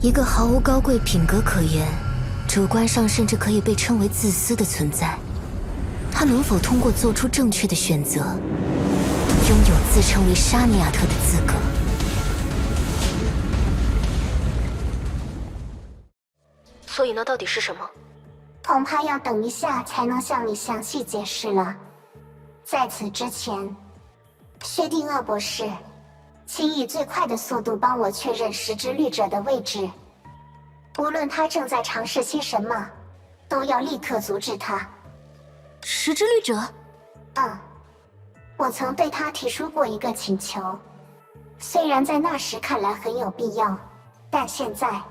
一个毫无高贵品格可言，主观上甚至可以被称为自私的存在，他能否通过做出正确的选择，拥有自称为沙尼亚特的资格？所以那到底是什么？恐怕要等一下才能向你详细解释了。在此之前，薛定谔博士，请以最快的速度帮我确认石之律者的位置。无论他正在尝试些什么，都要立刻阻止他。石之律者？我曾对他提出过一个请求，虽然在那时看来很有必要，但现在，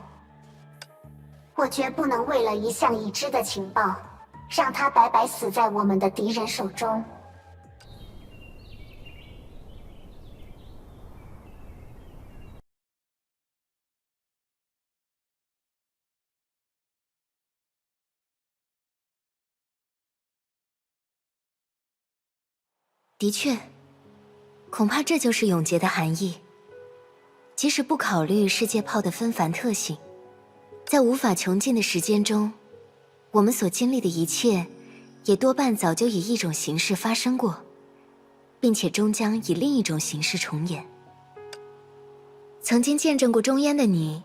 我绝不能为了一项已知的情报，让他白白死在我们的敌人手中。的确，恐怕这就是永劫的含义。即使不考虑世界炮的纷繁特性，在无法穷尽的时间中，我们所经历的一切，也多半早就以一种形式发生过，并且终将以另一种形式重演。曾经见证过中烟的你，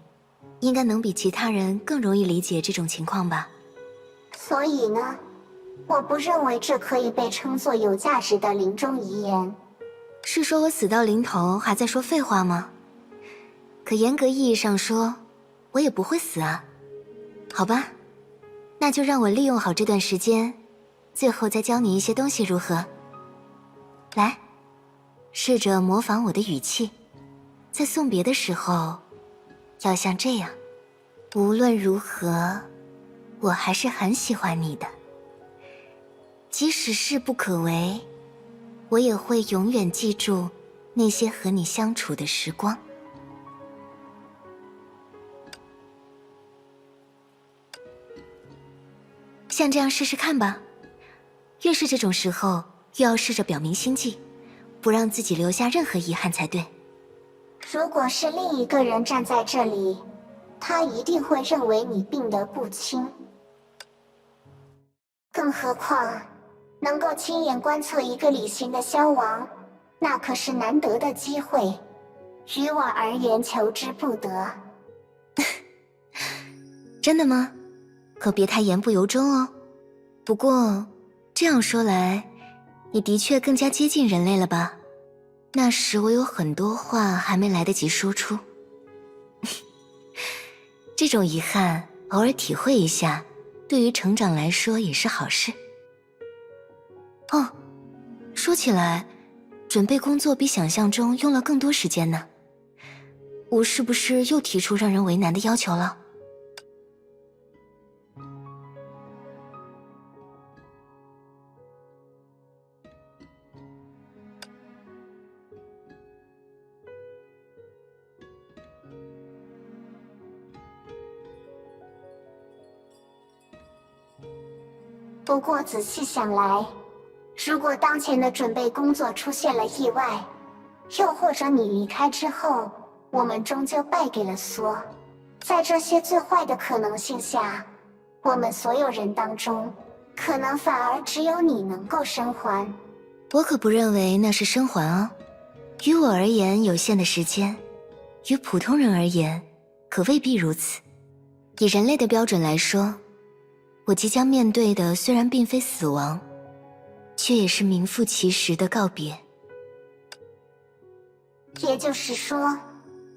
应该能比其他人更容易理解这种情况吧？所以呢，我不认为这可以被称作有价值的临终遗言。是说我死到临头还在说废话吗？可严格意义上说，我也不会死啊。好吧，那就让我利用好这段时间，最后再教你一些东西如何？来，试着模仿我的语气，在送别的时候，要像这样。无论如何，我还是很喜欢你的。即使势不可为，我也会永远记住那些和你相处的时光。像这样试试看吧。越是这种时候，越要试着表明心迹，不让自己留下任何遗憾才对。如果是另一个人站在这里，他一定会认为你病得不轻。更何况，能够亲眼观测一个理性的消亡，那可是难得的机会，于我而言求之不得。真的吗？可别太言不由衷哦。不过这样说来，你的确更加接近人类了吧？那时我有很多话还没来得及说出。这种遗憾偶尔体会一下，对于成长来说也是好事。哦，说起来，准备工作比想象中用了更多时间呢。我是不是又提出让人为难的要求了？不过仔细想来，如果当前的准备工作出现了意外，又或者你离开之后，我们终究败给了梭，在这些最坏的可能性下，我们所有人当中，可能反而只有你能够生还。我可不认为那是生还哦。于我而言有限的时间，于普通人而言可未必如此。以人类的标准来说，我即将面对的虽然并非死亡，却也是名副其实的告别。也就是说，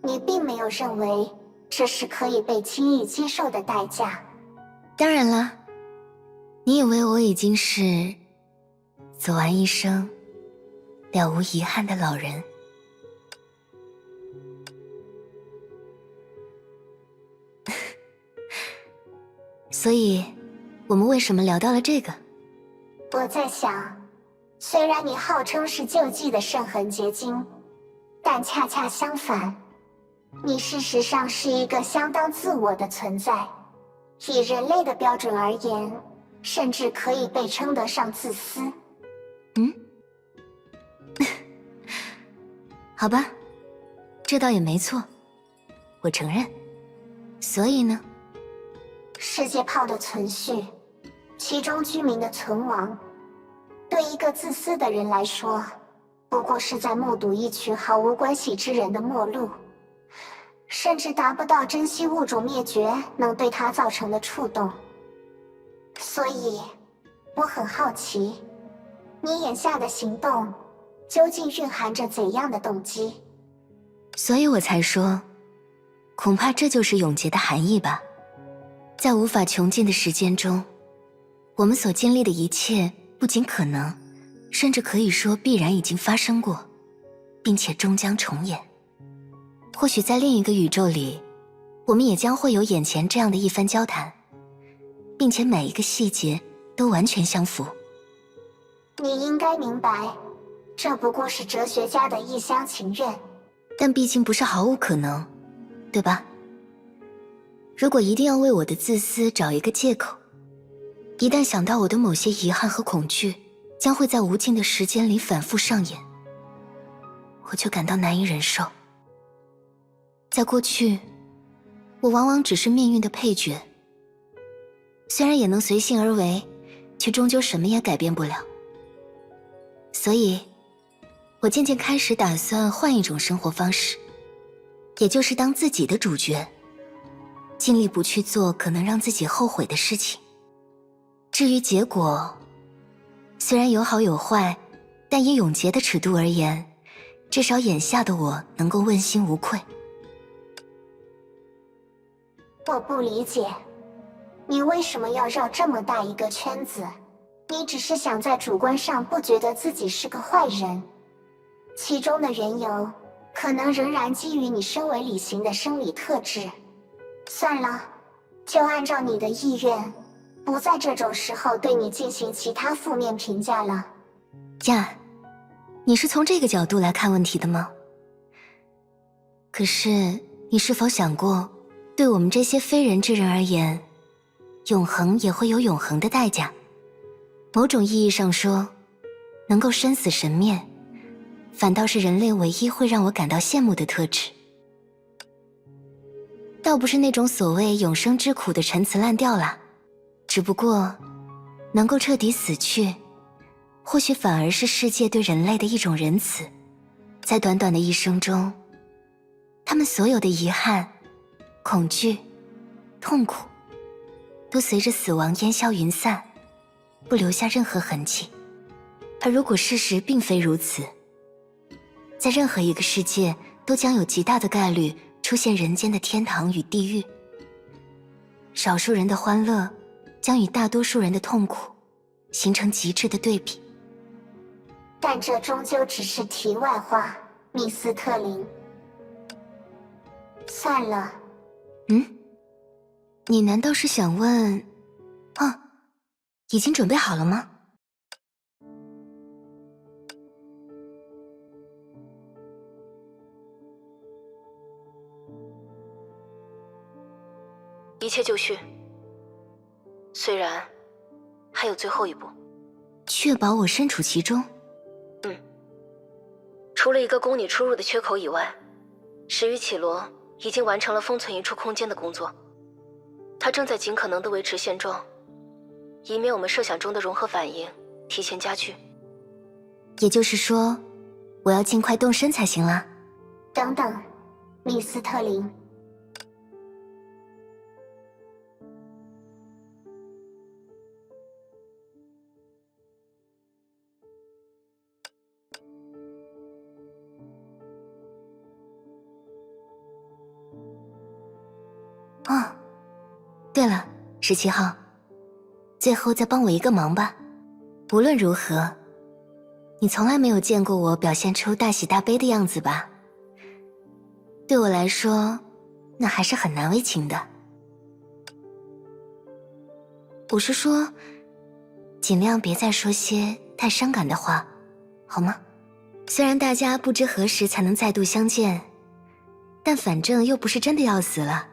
你并没有认为这是可以被轻易接受的代价。当然啦，你以为我已经是走完一生了无遗憾的老人？所以我们为什么聊到了这个？我在想，虽然你号称是救济的圣痕结晶，但恰恰相反，你事实上是一个相当自我的存在。以人类的标准而言，甚至可以被称得上自私。好吧，这倒也没错，我承认。所以呢？世界炮的存续，其中居民的存亡，对一个自私的人来说，不过是在目睹一群毫无关系之人的末路，甚至达不到珍惜物种灭绝能对他造成的触动。所以，我很好奇，你眼下的行动究竟蕴含着怎样的动机？所以我才说，恐怕这就是永劫的含义吧。在无法穷尽的时间中，我们所经历的一切不仅可能，甚至可以说必然已经发生过，并且终将重演。或许在另一个宇宙里，我们也将会有眼前这样的一番交谈，并且每一个细节都完全相符。你应该明白，这不过是哲学家的一厢情愿。但毕竟不是毫无可能，对吧？如果一定要为我的自私找一个借口，一旦想到我的某些遗憾和恐惧将会在无尽的时间里反复上演，我就感到难以忍受。在过去，我往往只是命运的配角，虽然也能随性而为，却终究什么也改变不了。所以，我渐渐开始打算换一种生活方式，也就是当自己的主角，尽力不去做可能让自己后悔的事情。至于结果，虽然有好有坏，但以永劫的尺度而言，至少眼下的我能够问心无愧。我不理解，你为什么要绕这么大一个圈子？你只是想在主观上不觉得自己是个坏人，其中的缘由可能仍然基于你身为理型的生理特质。算了，就按照你的意愿，不在这种时候对你进行其他负面评价了。呀，你是从这个角度来看问题的吗？可是，你是否想过，对我们这些非人之人而言，永恒也会有永恒的代价。某种意义上说，能够生死神灭，反倒是人类唯一会让我感到羡慕的特质。倒不是那种所谓永生之苦的陈词滥调啦，只不过能够彻底死去，或许反而是世界对人类的一种仁慈。在短短的一生中，他们所有的遗憾、恐惧、痛苦，都随着死亡烟消云散，不留下任何痕迹。而如果事实并非如此，在任何一个世界都将有极大的概率出现人间的天堂与地狱。少数人的欢乐将与大多数人的痛苦形成极致的对比。但这终究只是题外话，密斯特林。算了。你难道是想问，已经准备好了吗？一切就绪，虽然还有最后一步。确保我身处其中？除了一个供你出入的缺口以外，始于绮罗已经完成了封存一处空间的工作，他正在尽可能地维持现状，以免我们设想中的融合反应提前加剧。也就是说，我要尽快动身才行啦。等等，密斯特林。对了，17号，最后再帮我一个忙吧。无论如何，你从来没有见过我表现出大喜大悲的样子吧？对我来说，那还是很难为情的。我是说，尽量别再说些太伤感的话，好吗？虽然大家不知何时才能再度相见，但反正又不是真的要死了，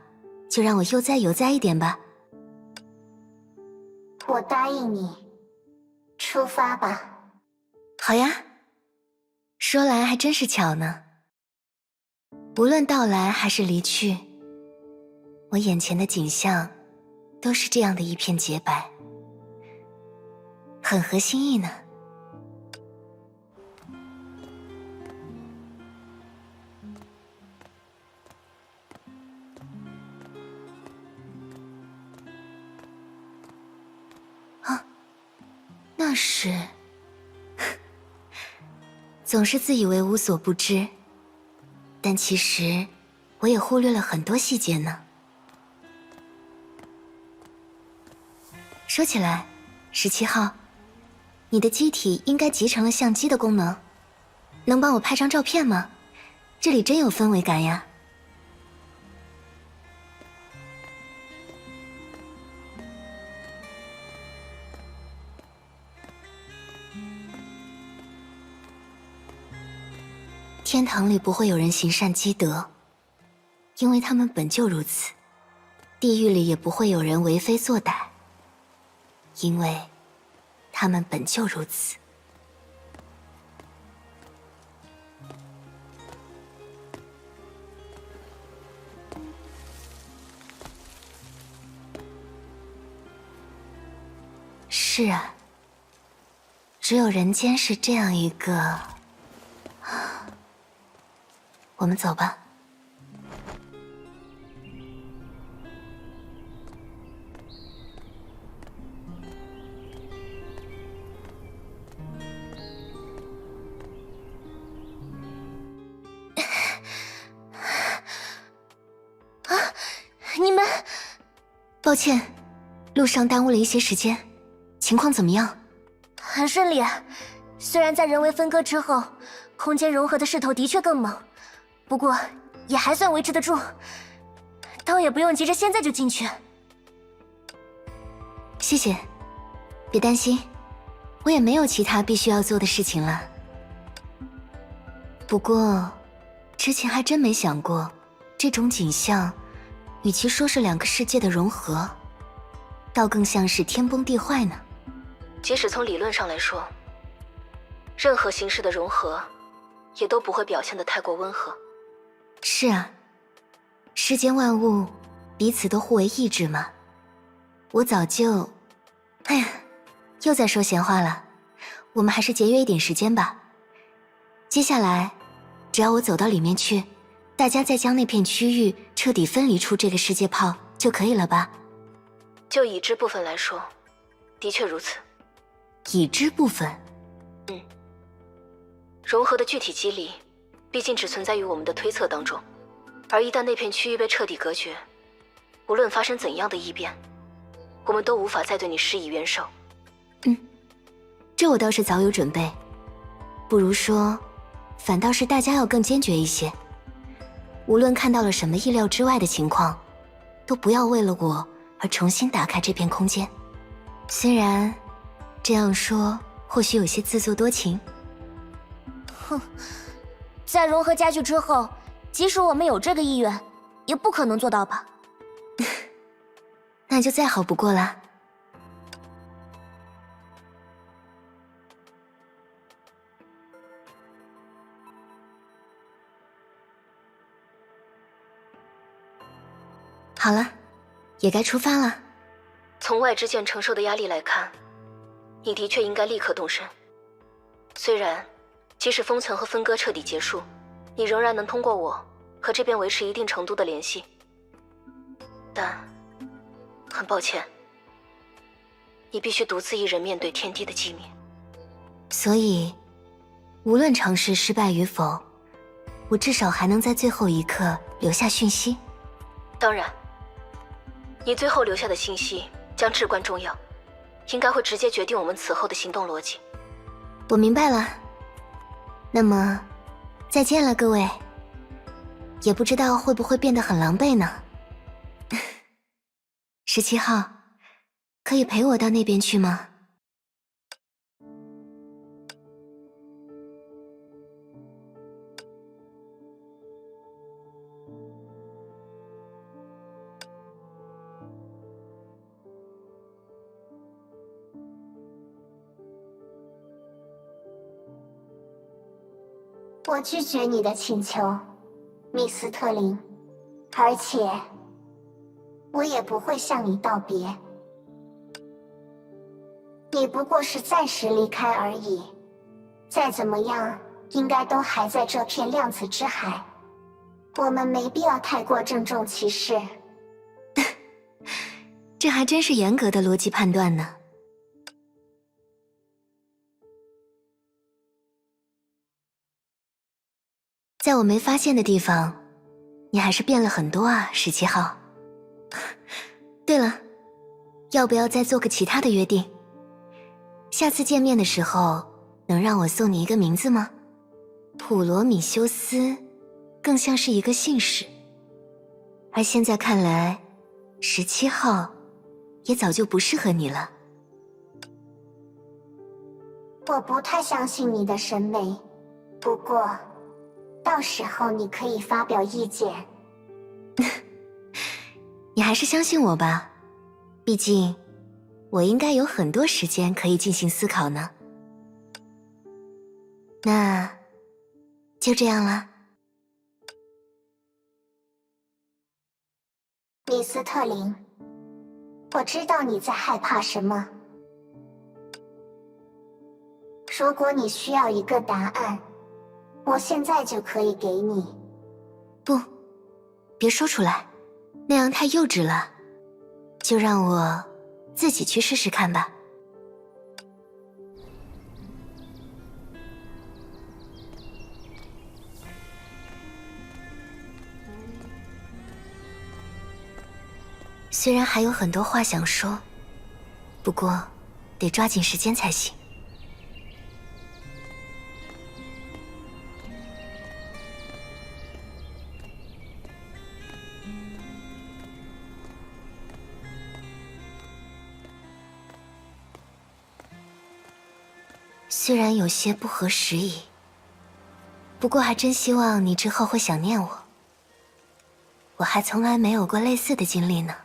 就让我悠哉悠哉一点吧。我答应你，出发吧。好呀，说来还真是巧呢。无论到来还是离去，我我眼前的景象都是这样的一片洁白，很合心意呢。啊，那是……总是自以为无所不知，但其实我也忽略了很多细节呢。说起来，17号，你的机体应该集成了相机的功能，能帮我拍张照片吗？这里真有氛围感呀。天堂里不会有人行善积德，因为他们本就如此；地狱里也不会有人为非作歹，因为他们本就如此。是啊，只有人间是这样一个……我们走吧。你们……抱歉，路上耽误了一些时间，情况怎么样？很顺利啊，虽然在人为分割之后，空间融合的势头的确更猛，不过也还算维持得住，倒也不用急着现在就进去。谢谢，别担心，我也没有其他必须要做的事情了。不过，之前还真没想过，这种景象，与其说是两个世界的融合，倒更像是天崩地坏呢。即使从理论上来说，任何形式的融合，也都不会表现得太过温和。是啊，世间万物彼此都互为意志嘛。我早就……哎呀，又在说闲话了。我们还是节约一点时间吧。接下来，只要我走到里面去，大家再将那片区域彻底分离出这个世界泡就可以了吧？就已知部分来说，的确如此。已知部分？融合的具体机理，毕竟只存在于我们的推测当中，而一旦那片区域被彻底隔绝，无论发生怎样的异变，我们都无法再对你施以援手。这我倒是早有准备。不如说，反倒是大家要更坚决一些。无论看到了什么意料之外的情况，都不要为了我而重新打开这片空间。虽然这样说或许有些自作多情。哼，在融合加剧之后，即使我们有这个意愿，也不可能做到吧？那就再好不过了。好了，也该出发了。从外之剑承受的压力来看，你的确应该立刻动身。虽然即使封存和分割彻底结束，你仍然能通过我和这边维持一定程度的联系，但很抱歉，你必须独自一人面对天地的寂灭。所以，无论尝试失败与否，我至少还能在最后一刻留下讯息。当然，你最后留下的信息将至关重要，应该会直接决定我们此后的行动逻辑。我明白了。那么，再见了，各位。也不知道会不会变得很狼狈呢。17号，可以陪我到那边去吗？我拒绝你的请求，密斯特林，而且我也不会向你道别。你不过是暂时离开而已，再怎么样，应该都还在这片量子之海。我们没必要太过郑重其事。这还真是严格的逻辑判断呢。在我没发现的地方，你还是变了很多啊，17号。对了，要不要再做个其他的约定？下次见面的时候，能让我送你一个名字吗？普罗米修斯更像是一个姓氏，而现在看来，17号也早就不适合你了。我不太相信你的审美，不过，到时候你可以发表意见。你还是相信我吧，毕竟我应该有很多时间可以进行思考呢。那就这样了。米斯特林，我知道你在害怕什么。如果你需要一个答案，我现在就可以给你。不，别说出来，那样太幼稚了。就让我自己去试试看吧。虽然还有很多话想说，不过得抓紧时间才行。虽然有些不合时宜，不过还真希望你之后会想念我。我还从来没有过类似的经历呢。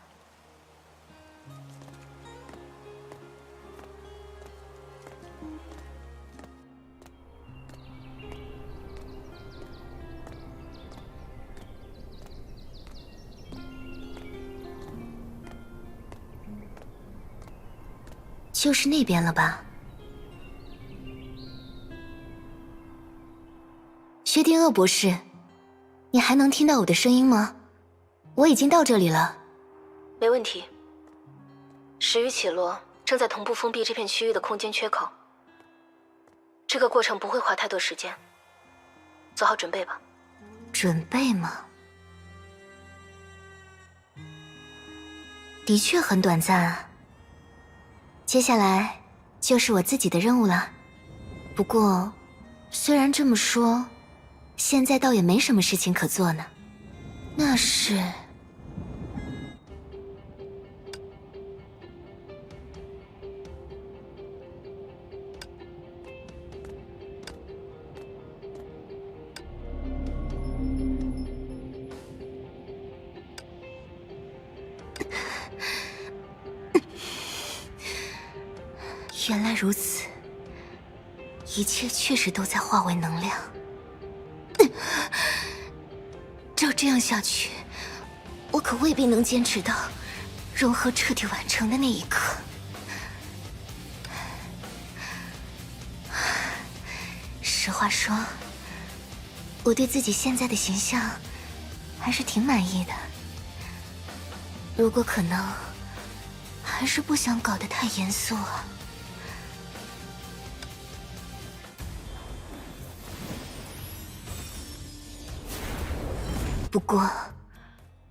就是那边了吧？薛定谔博士，你还能听到我的声音吗？我已经到这里了。没问题。始于绮罗正在同步封闭这片区域的空间缺口，这个过程不会花太多时间，做好准备吧。准备吗？的确很短暂啊。接下来就是我自己的任务了。不过，虽然这么说，现在倒也没什么事情可做呢。那是……原来如此，一切确实都在化为能量。照这样下去，我可未必能坚持到融合彻底完成的那一刻。实话说，我对自己现在的形象还是挺满意的。如果可能，还是不想搞得太严肃啊。不过，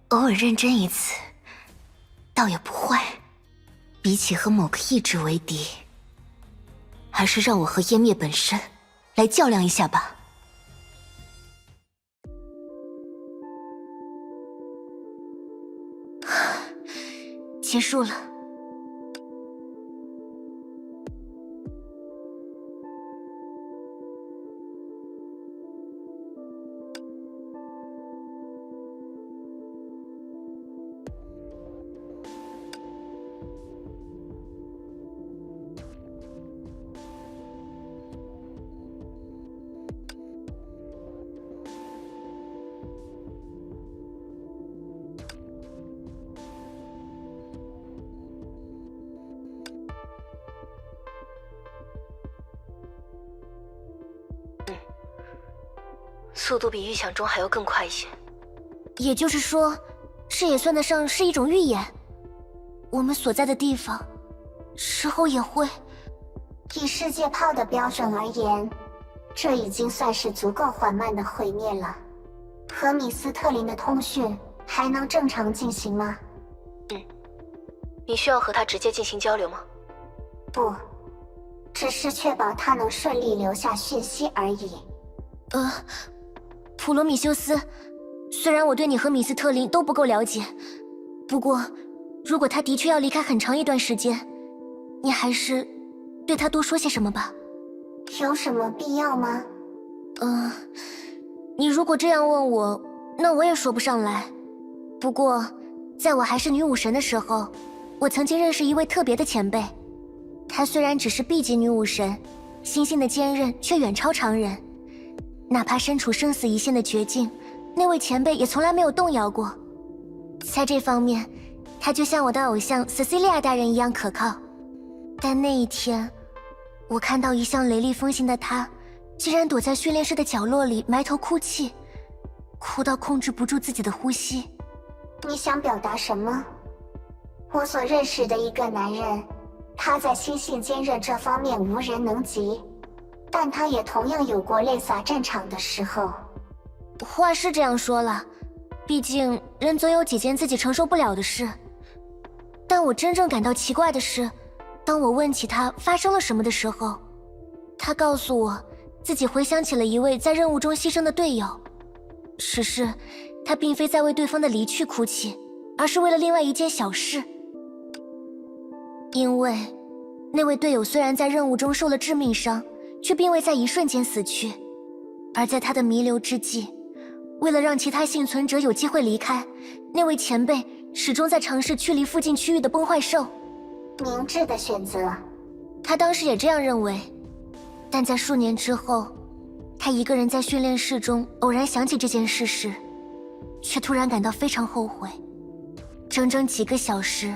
偶尔认真一次，倒也不坏。比起和某个意志为敌，还是让我和湮灭本身来较量一下吧。结束了。速度比预想中还要更快一些。也就是说，这也算得上是一种预演。我们所在的地方，之后也会……以世界炮的标准而言，这已经算是足够缓慢的毁灭了。和米斯特林的通讯还能正常进行吗？你需要和他直接进行交流吗？不，只是确保他能顺利留下讯息而已。普罗米修斯，虽然我对你和米斯特林都不够了解，不过如果他的确要离开很长一段时间，你还是对他多说些什么吧。有什么必要吗？你如果这样问我，那我也说不上来。不过，在我还是女武神的时候，我曾经认识一位特别的前辈。她虽然只是 B 级女武神，心性的坚韧却远超常人。哪怕身处生死一线的绝境，那位前辈也从来没有动摇过。在这方面，她就像我的偶像 Cecilia 大人一样可靠。但那一天，我看到一向雷厉风行的她，竟然躲在训练室的角落里埋头哭泣，哭到控制不住自己的呼吸。你想表达什么？我所认识的一个男人，他在心性坚韧这方面无人能及，但他也同样有过泪洒战场的时候。话是这样说了，毕竟人总有几件自己承受不了的事。但我真正感到奇怪的是，当我问起他发生了什么的时候，他告诉我自己回想起了一位在任务中牺牲的队友，只是他并非在为对方的离去哭泣，而是为了另外一件小事。因为那位队友虽然在任务中受了致命伤，却并未在一瞬间死去，而在他的弥留之际，为了让其他幸存者有机会离开，那位前辈始终在尝试驱离附近区域的崩坏兽。明智的选择。他当时也这样认为，但在数年之后，他一个人在训练室中偶然想起这件事时，却突然感到非常后悔。整整几个小时，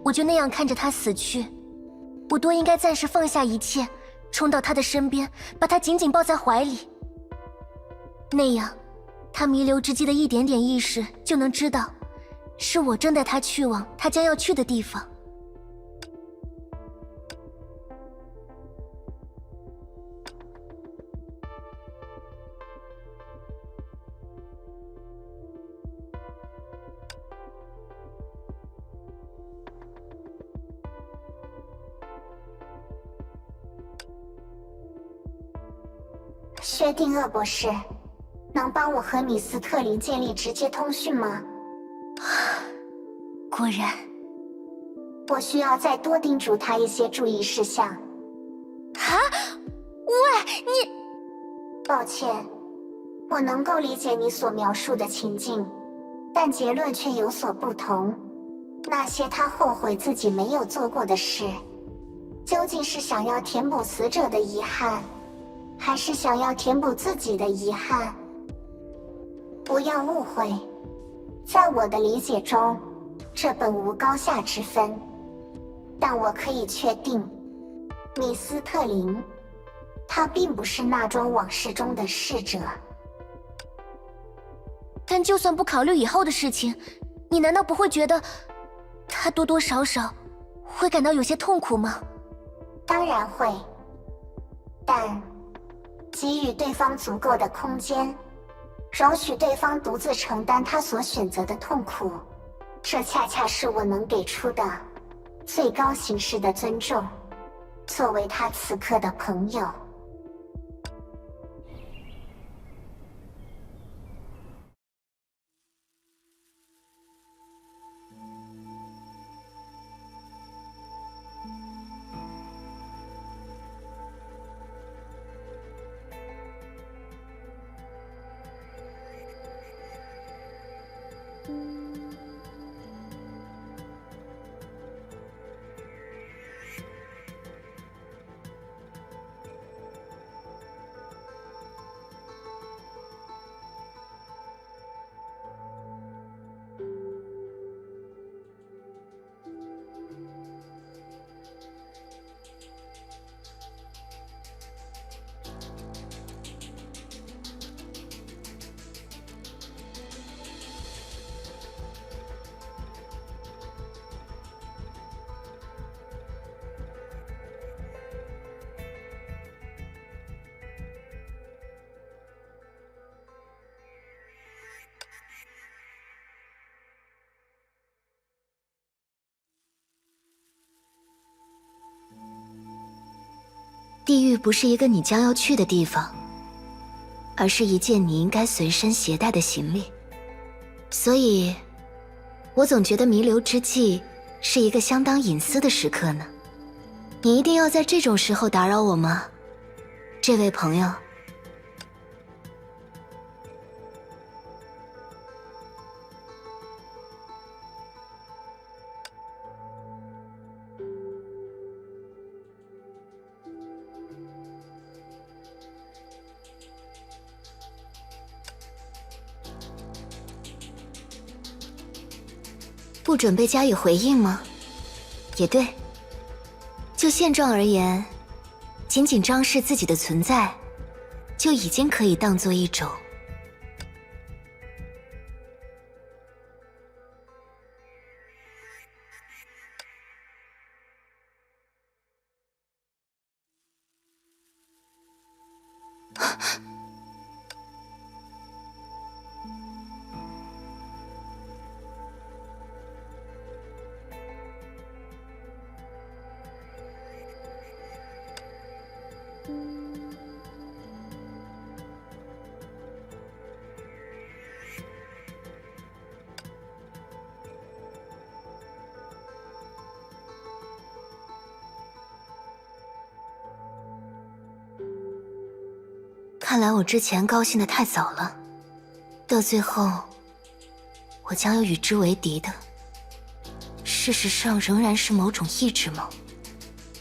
我就那样看着他死去。我多应该暂时放下一切，冲到他的身边，把他紧紧抱在怀里。那样，他弥留之际的一点点意识就能知道，是我正带他去往他将要去的地方。薛定谔博士，能帮我和米斯特林建立直接通讯吗？果然，我需要再多叮嘱他一些注意事项。啊！喂，你……抱歉，我能够理解你所描述的情境，但结论却有所不同。那些他后悔自己没有做过的事，究竟是想要填补死者的遗憾，还是想要填补自己的遗憾？不要误会，在我的理解中，这本无高下之分。但我可以确定，米斯特林，他并不是那桩往事中的逝者。但就算不考虑以后的事情，你难道不会觉得他多多少少会感到有些痛苦吗？当然会，但给予对方足够的空间，容许对方独自承担他所选择的痛苦，这恰恰是我能给出的最高形式的尊重，作为他此刻的朋友。地狱不是一个你将要去的地方，而是一件你应该随身携带的行李。所以，我总觉得弥留之际是一个相当隐私的时刻呢。你一定要在这种时候打扰我吗，这位朋友？不准备加以回应吗？也对，就现状而言，仅仅彰示自己的存在，就已经可以当作一种看来我之前高兴得太早了，到最后，我将要与之为敌的，事实上仍然是某种意志吗？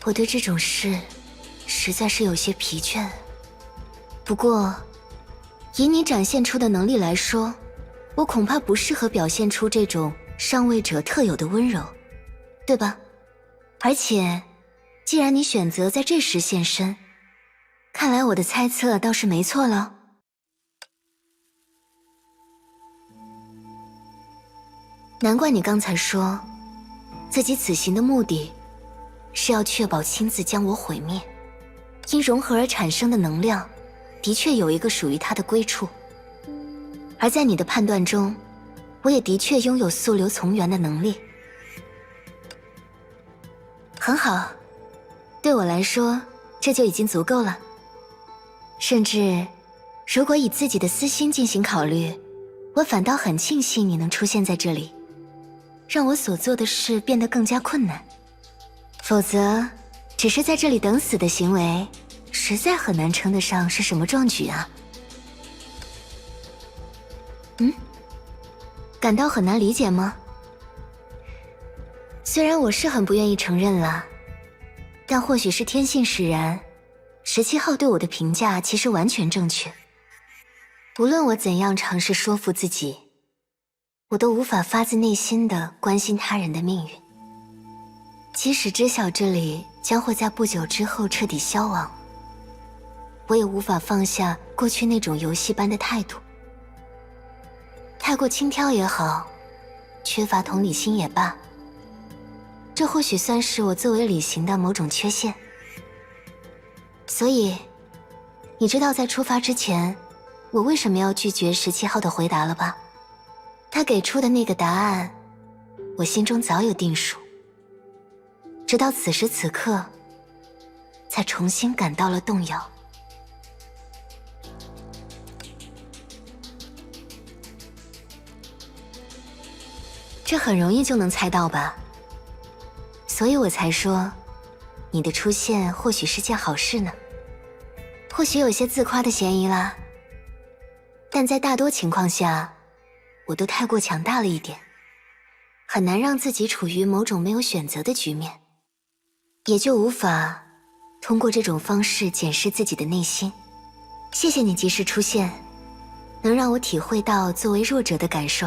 我对这种事实在是有些疲倦。不过，以你展现出的能力来说，我恐怕不适合表现出这种上位者特有的温柔，对吧？而且，既然你选择在这时现身，看来我的猜测倒是没错了。难怪你刚才说，自己此行的目的是要确保亲自将我毁灭。因融合而产生的能量，的确有一个属于它的归处。而在你的判断中，我也的确拥有溯流从源的能力。很好，对我来说，这就已经足够了。甚至，如果以自己的私心进行考虑，我反倒很庆幸你能出现在这里，让我所做的事变得更加困难。否则，只是在这里等死的行为，实在很难称得上是什么壮举啊。感到很难理解吗？虽然我是很不愿意承认了，但或许是天性使然。17号对我的评价其实完全正确。无论我怎样尝试说服自己，我都无法发自内心地关心他人的命运。即使知晓这里将会在不久之后彻底消亡，我也无法放下过去那种游戏般的态度。太过轻佻也好，缺乏同理心也罢，这或许算是我作为旅行的某种缺陷。所以，你知道在出发之前，我为什么要拒绝17号的回答了吧？他给出的那个答案，我心中早有定数。直到此时此刻，才重新感到了动摇。这很容易就能猜到吧？所以我才说，你的出现或许是件好事呢。或许有些自夸的嫌疑啦，但在大多情况下，我都太过强大了一点，很难让自己处于某种没有选择的局面，也就无法通过这种方式检视自己的内心。谢谢你及时出现，能让我体会到作为弱者的感受，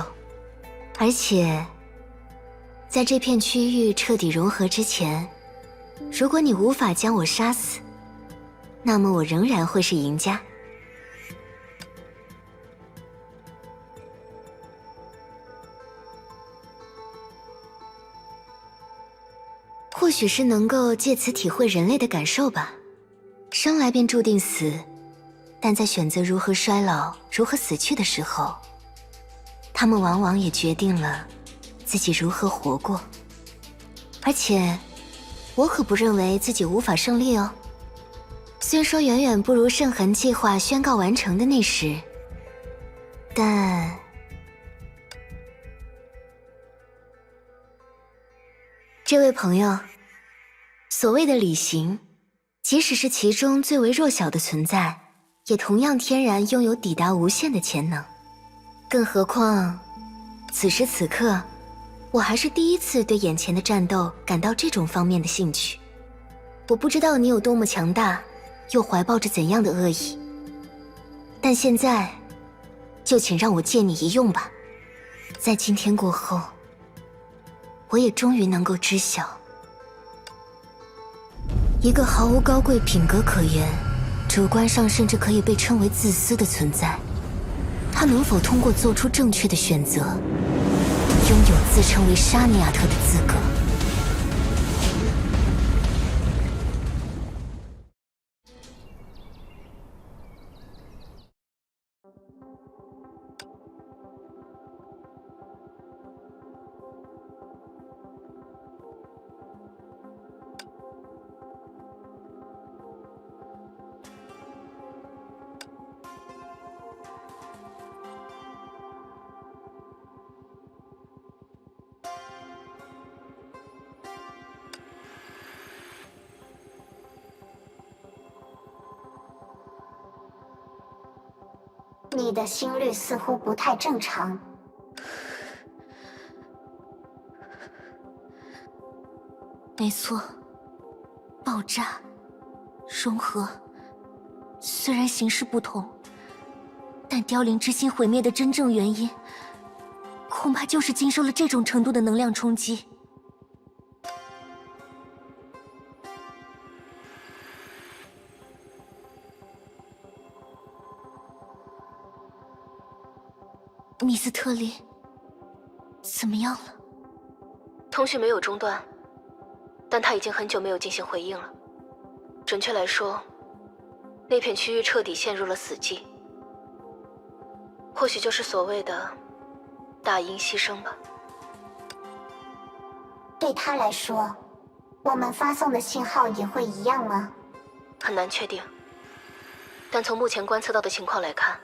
而且在这片区域彻底融合之前，如果你无法将我杀死，那么我仍然会是赢家。或许是能够借此体会人类的感受吧。生来便注定死，但在选择如何衰老、如何死去的时候，他们往往也决定了自己如何活过。而且，我可不认为自己无法胜利哦。虽说远远不如圣痕计划宣告完成的那时，但这位朋友，所谓的理型，即使是其中最为弱小的存在，也同样天然拥有抵达无限的潜能。更何况，此时此刻，我还是第一次对眼前的战斗感到这种方面的兴趣。我不知道你有多么强大，又怀抱着怎样的恶意，但现在，就请让我借你一用吧。在今天过后，我也终于能够知晓，一个毫无高贵品格可言，主观上甚至可以被称为自私的存在，他能否通过做出正确的选择，拥有自称为沙尼亚特的资格？你的心率似乎不太正常。没错，爆炸、融合，虽然形式不同，但凋零之心毁灭的真正原因，恐怕就是经受了这种程度的能量冲击。米斯特利，怎么样了？通讯没有中断，但他已经很久没有进行回应了。准确来说，那片区域彻底陷入了死寂。或许就是所谓的大音牺牲吧。对他来说，我们发送的信号也会一样吗？很难确定，但从目前观测到的情况来看，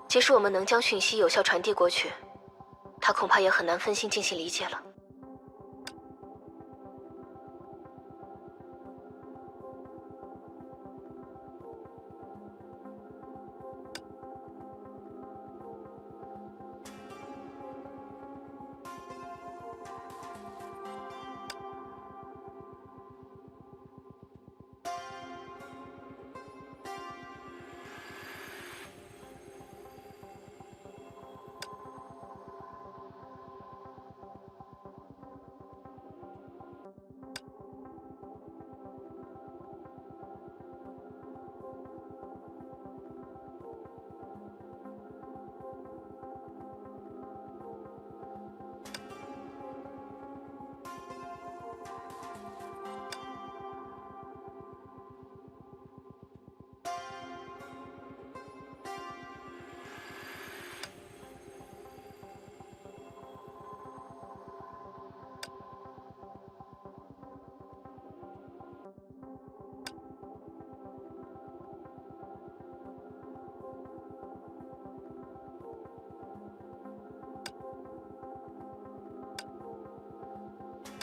即使我们能将讯息有效传递过去，他恐怕也很难分心进行理解了。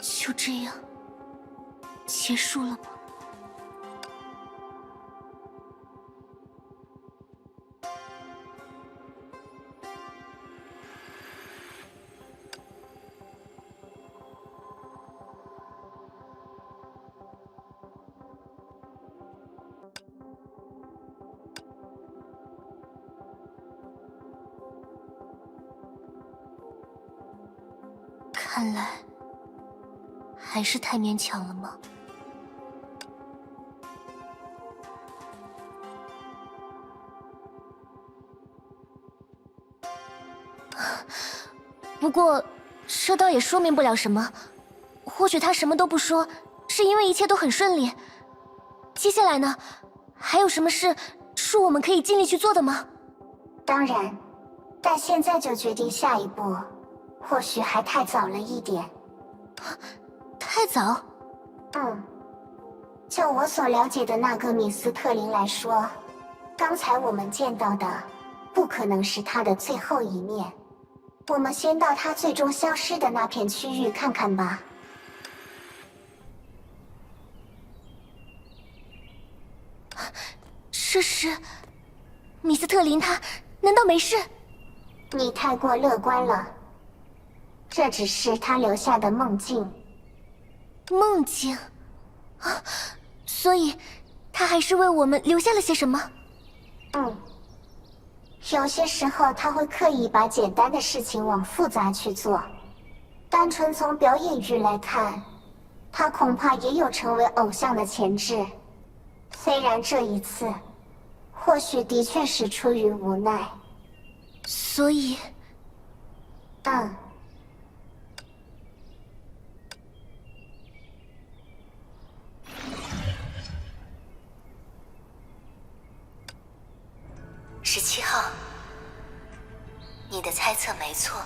就这样结束了吗？看来还是太勉强了吗？不过，这倒也说明不了什么。或许他什么都不说，是因为一切都很顺利。接下来呢？还有什么事是我们可以尽力去做的吗？当然，但现在就决定下一步，或许还太早了一点。太早？就我所了解的那个米斯特林来说，刚才我们见到的不可能是他的最后一面。我们先到他最终消失的那片区域看看吧。这是米斯特林，他难道没事？你太过乐观了，这只是他留下的梦境。梦境啊，所以他还是为我们留下了些什么？有些时候他会刻意把简单的事情往复杂去做。单纯从表演欲来看，他恐怕也有成为偶像的潜质。虽然这一次，或许的确是出于无奈。所以，17号，你的猜测没错。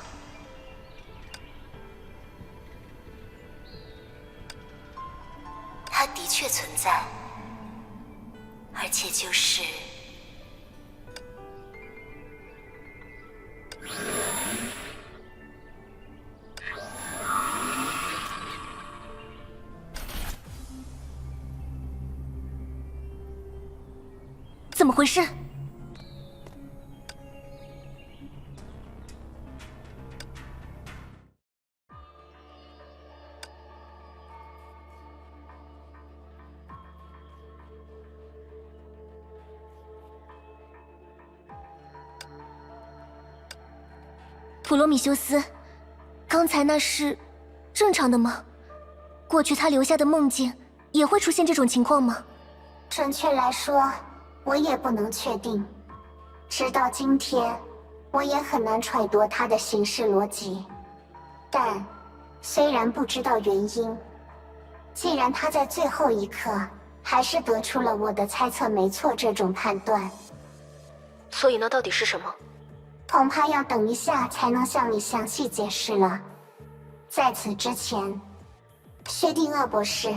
它的确存在，而且就是……怎么回事？普罗米修斯，刚才那是正常的吗？过去他留下的梦境也会出现这种情况吗？准确来说，我也不能确定。直到今天，我也很难揣度他的行事逻辑。但虽然不知道原因，既然他在最后一刻还是得出了我的猜测没错这种判断，所以那到底是什么？恐怕要等一下才能向你详细解释了。在此之前，薛定谔博士，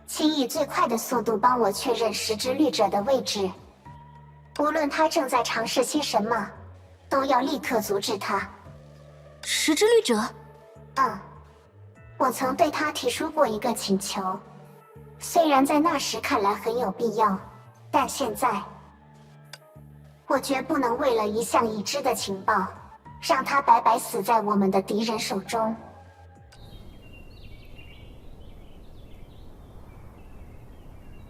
请以最快的速度帮我确认石之律者的位置。无论他正在尝试些什么，都要立刻阻止他。石之律者？我曾对他提出过一个请求，虽然在那时看来很有必要，但现在，我绝不能为了一项已知的情报，让他白白死在我们的敌人手中。